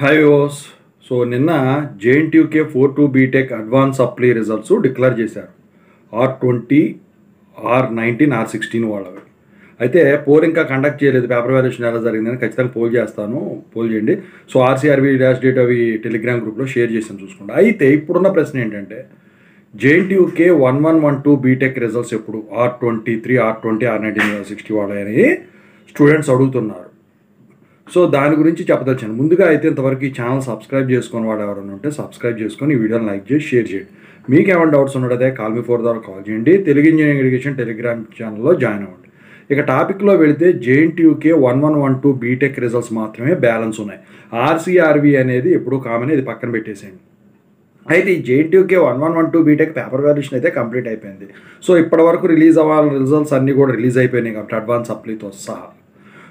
Hi ఓస్. So నిన్న JNTUK 4-2 BTech advance supply results declare చేశారు. R20, R19, R16 వాళ్ళవి. అయితే పోల్ ఇంకా కండక్ట్ చేయలేదు. పేపర్ వాల్యుయేషన్ ఎలా జరిగిందని ఖచ్చితంగా పోల్ చేస్తాను, పోల్ చేయండి. సో ఆర్సీఆర్వి డాష్ డేట్ అవి టెలిగ్రామ్ గ్రూప్లో షేర్ చేసాను, చూసుకోండి. అయితే ఇప్పుడున్న ప్రశ్న ఏంటంటే జేఎన్టీయూకే 1112 బీటెక్ రిజల్ట్స్ ఎప్పుడు? R23, R20, R19, R60 వాళ్ళని స్టూడెంట్స్ అడుగుతున్నారు. సో దాని గురించి చెప్పదచ్చాను. ముందుగా అయితే ఇంతవరకు ఈ ఛానల్ సబ్స్క్రైబ్ చేసుకుని వాడు ఎవరైనా ఉంటే సబ్స్క్రైబ్ చేసుకొని ఈ వీడియోని లైక్ చేసి షేర్ చేయండి. మీకు ఏమైనా డౌట్స్ ఉన్నట్టయితే కాల్ మీ 4 ద్వారా కాల్ చేయండి. తెలుగు ఇంజనీరింగ్ ఎడ్యుకేషన్ టెలిగ్రామ్ ఛానల్లో జాయిన్ అవ్వండి. ఇక టాపిక్లో వెళితే జేఎన్టీయూకే 1112 బీటెక్ రిజల్ట్స్ మాత్రమే బ్యాలెన్స్ ఉన్నాయి. ఆర్సీఆర్వి అనేది ఎప్పుడు కామన్, ఇది పక్కన పెట్టేసేయండి. అయితే ఈ జేఎన్టీయూకే 1112 బీటెక్ పేపర్ వాల్యుయేషన్ అయితే కంప్లీట్ అయిపోయింది. సో ఇప్పటివరకు రిలీజ్ అవ్వాలని రిజల్ట్స్ అన్నీ కూడా రిలీజ్ అయిపోయినాయి కాబట్టి అడ్వాన్స్ సప్లీతో సహా.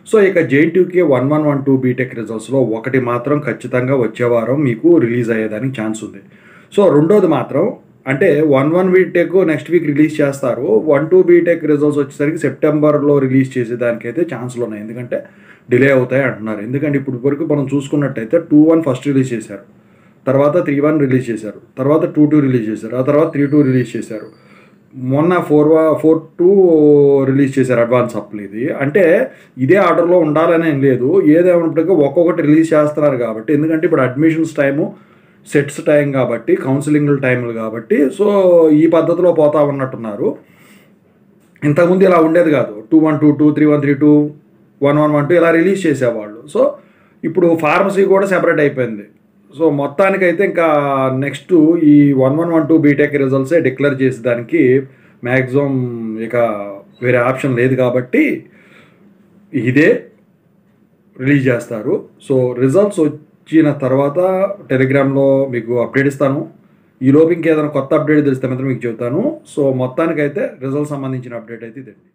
సో ఇక జేఎన్టీయూకే 1112 బీటెక్ రిజల్ట్స్లో ఒకటి మాత్రం ఖచ్చితంగా వచ్చే వారం మీకు రిలీజ్ అయ్యేదానికి ఛాన్స్ ఉంది. సో రెండోది మాత్రం అంటే 11 బీటెక్ నెక్స్ట్ వీక్ రిలీజ్ చేస్తారు. 12 బీటెక్ రిజల్ట్స్ వచ్చేసరికి సెప్టెంబర్లో రిలీజ్ చేసేదానికైతే ఛాన్స్లు ఉన్నాయి, ఎందుకంటే డిలే అవుతాయి అంటున్నారు. ఎందుకంటే ఇప్పుడు వరకు మనం చూసుకున్నట్టయితే 21 ఫస్ట్ రిలీజ్ చేశారు, తర్వాత 31 రిలీజ్ చేశారు, తర్వాత 22 రిలీజ్ చేశారు, ఆ తర్వాత 32 రిలీజ్ చేశారు, మొన్న 4-2 రిలీజ్ చేశారు అడ్వాన్స్ సప్లీది. అంటే ఇదే ఆర్డర్లో ఉండాలని ఏం లేదు, ఏదేమైనప్పటికీ ఒక్కొక్కటి రిలీజ్ చేస్తున్నారు కాబట్టి. ఎందుకంటే ఇప్పుడు అడ్మిషన్స్ టైము, సెట్స్ టైం కాబట్టి, కౌన్సిలింగ్ టైంలు కాబట్టి, సో ఈ పద్ధతిలో పోతా ఉన్నట్టున్నారు. ఇంతకుముందు ఇలా ఉండేది కాదు. 2122, 3132, 1112 ఇలా రిలీజ్ చేసేవాళ్ళు. సో ఇప్పుడు ఫార్మసీ కూడా సెపరేట్ అయిపోయింది. సో మొత్తానికైతే ఇంకా నెక్స్ట్ ఈ 1112 బీటెక్ రిజల్ట్సే డిక్లేర్ చేసేదానికి మ్యాక్సిమం ఇక వేరే ఆప్షన్ లేదు కాబట్టి ఇదే రిలీజ్ చేస్తారు. సో రిజల్ట్స్ వచ్చిన తర్వాత టెలిగ్రామ్లో మీకు అప్డేట్ ఇస్తాను. ఈలోపు ఇంకేదైనా కొత్త అప్డేట్ తెలిస్తే మాత్రం మీకు చెబుతాను. సో మొత్తానికైతే రిజల్ట్ సంబంధించిన అప్డేట్ అయితే ఇదండి.